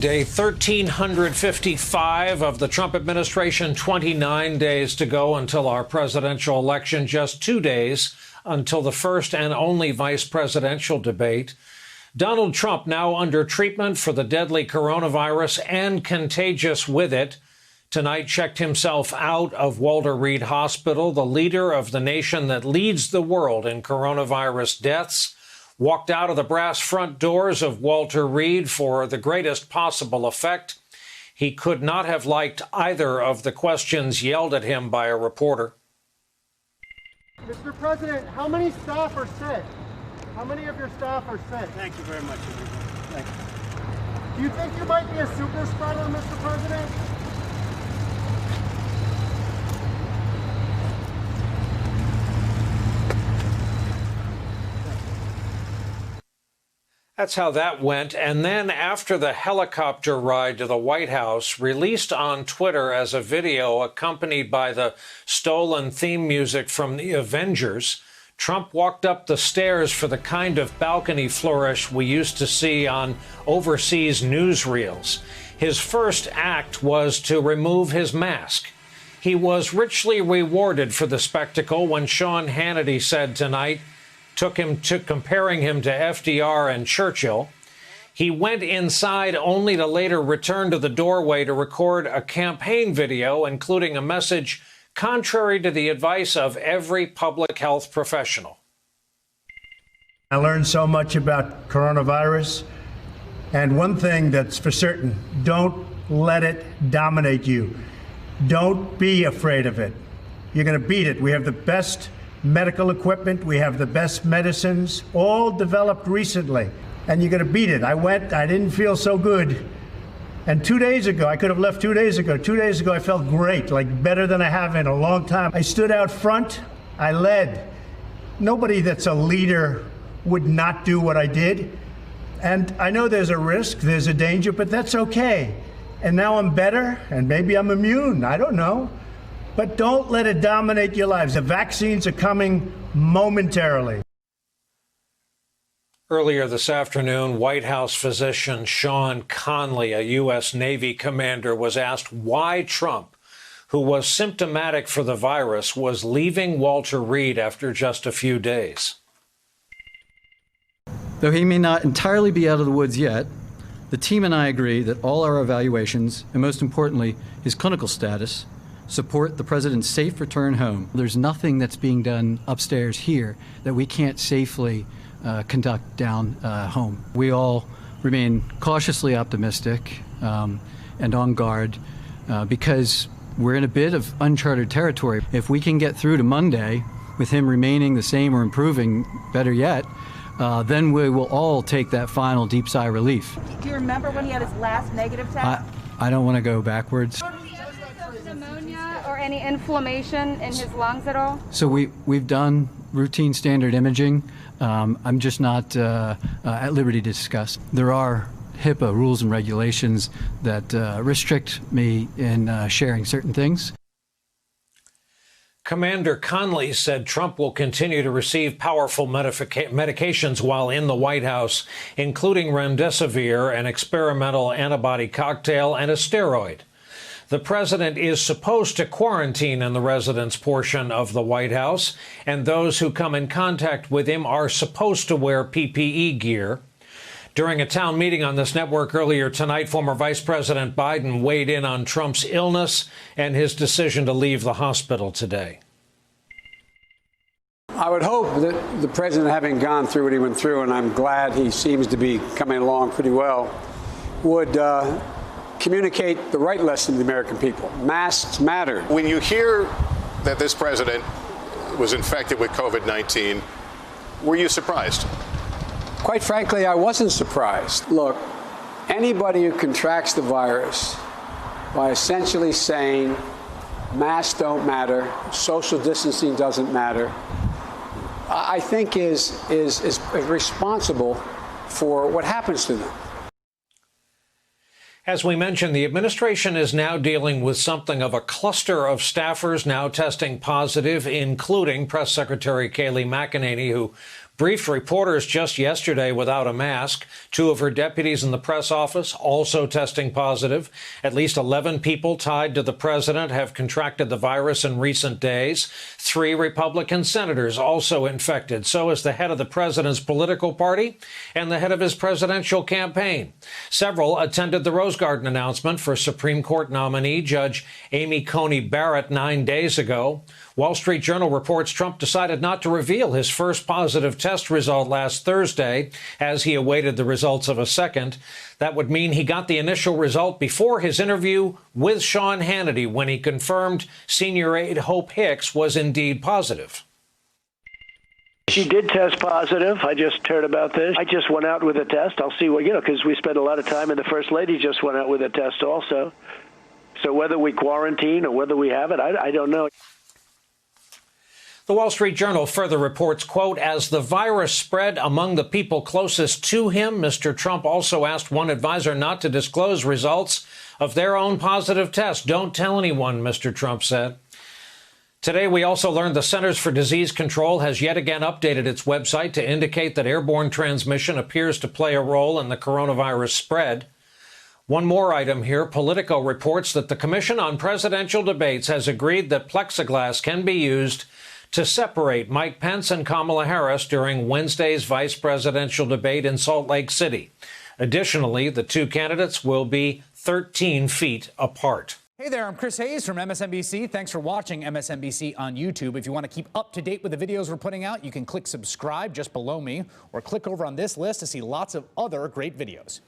Day 1355 of the Trump administration, 29 days to go until our presidential election, just 2 days until the first and only vice presidential debate. Donald Trump now under treatment for the deadly coronavirus and contagious with it. Tonight checked himself out of Walter Reed Hospital. The leader of the nation that leads the world in coronavirus deaths walked out of the brass front doors of Walter Reed for the greatest possible effect. He could not have liked either of the questions yelled at him by a reporter. Mr. President, how many staff are sick? How many of your staff are sick? Thank you very much, everybody. Thank you. Do you think you might be a super spreader, Mr. President? That's how that went. And then after the helicopter ride to the White House, released on Twitter as a video accompanied by the stolen theme music from the Avengers, Trump walked up the stairs for the kind of balcony flourish we used to see on overseas newsreels. His first act was to remove his mask. He was richly rewarded for the spectacle when Sean Hannity said tonight, took him to comparing him to FDR and Churchill. He went inside only to later return to the doorway to record a campaign video, including a message contrary to the advice of every public health professional. I learned so much about coronavirus, and one thing that's for certain, don't let it dominate you. Don't be afraid of it. You're going to beat it. We have the best medical equipment, we have the best medicines, all developed recently, and you're going to beat it. I didn't feel so good. And 2 days ago, I could have left 2 days ago. 2 days ago, I felt great, like better than I have in a long time. I stood out front, I led. Nobody that's a leader would not do what I did. And I know there's a risk, there's a danger, but that's okay. And now I'm better, and maybe I'm immune, I don't know. But don't let it dominate your lives. The vaccines are coming momentarily. Earlier this afternoon, White House physician Sean Conley, a U.S. Navy commander, was asked why Trump, who was symptomatic for the virus, was leaving Walter Reed after just a few days. Though he may not entirely be out of the woods yet, the team and I agree that all our evaluations, and most importantly, his clinical status, support the president's safe return home. There's nothing that's being done upstairs here that we can't safely conduct down home. We all remain cautiously optimistic and on guard because we're in a bit of uncharted territory. If we can get through to Monday with him remaining the same or improving, better yet, then we will all take that final deep sigh of relief. Do you remember when he had his last negative test? I don't want to go backwards. Pneumonia or any inflammation in his lungs at all? So we've done routine standard imaging. I'm just not at liberty to discuss. There are HIPAA rules and regulations that restrict me in sharing certain things. Commander Conley said Trump will continue to receive powerful medications while in the White House, including remdesivir, an experimental antibody cocktail, and a steroid. The president is supposed to quarantine in the residence portion of the White House, and those who come in contact with him are supposed to wear PPE gear. During a town meeting on this network earlier tonight, former Vice President Biden weighed in on Trump's illness and his decision to leave the hospital today. I would hope that the president, having gone through what he went through, and I'm glad he seems to be coming along pretty well, would communicate the right lesson to the American people. Masks matter. When you hear that this president was infected with COVID-19, were you surprised? Quite frankly, I wasn't surprised. Look, anybody who contracts the virus by essentially saying masks don't matter, social distancing doesn't matter, I think is responsible for what happens to them. As we mentioned, the administration is now dealing with something of a cluster of staffers now testing positive, including Press Secretary Kayleigh McEnany, who briefed reporters just yesterday without a mask. 2 of her deputies in the press office also testing positive. At least 11 people tied to the president have contracted the virus in recent days. 3 Republican senators also infected. So is the head of the president's political party and the head of his presidential campaign. Several attended the Rose Garden announcement for Supreme Court nominee Judge Amy Coney Barrett 9 days ago. Wall Street Journal reports Trump decided not to reveal his first positive test result last Thursday as he awaited the results of a second. That would mean he got the initial result before his interview with Sean Hannity when he confirmed senior aide Hope Hicks was indeed positive. She did test positive. I just heard about this. I just went out with a test. I'll see what, because we spent a lot of time, and the First Lady just went out with a test also. So whether we quarantine or whether we have it, I don't know. The Wall Street Journal further reports, quote, as the virus spread among the people closest to him, Mr. Trump also asked one advisor not to disclose results of their own positive test. Don't tell anyone, Mr. Trump said. Today, we also learned the Centers for Disease Control has yet again updated its website to indicate that airborne transmission appears to play a role in the coronavirus spread. One more item here. Politico reports that the Commission on Presidential Debates has agreed that plexiglass can be used to separate Mike Pence and Kamala Harris during Wednesday's vice presidential debate in Salt Lake City. Additionally, the 2 candidates will be 13 feet apart. Hey there, I'm Chris Hayes from MSNBC. Thanks for watching MSNBC on YouTube. If you want to keep up to date with the videos we're putting out, you can click subscribe just below me or click over on this list to see lots of other great videos.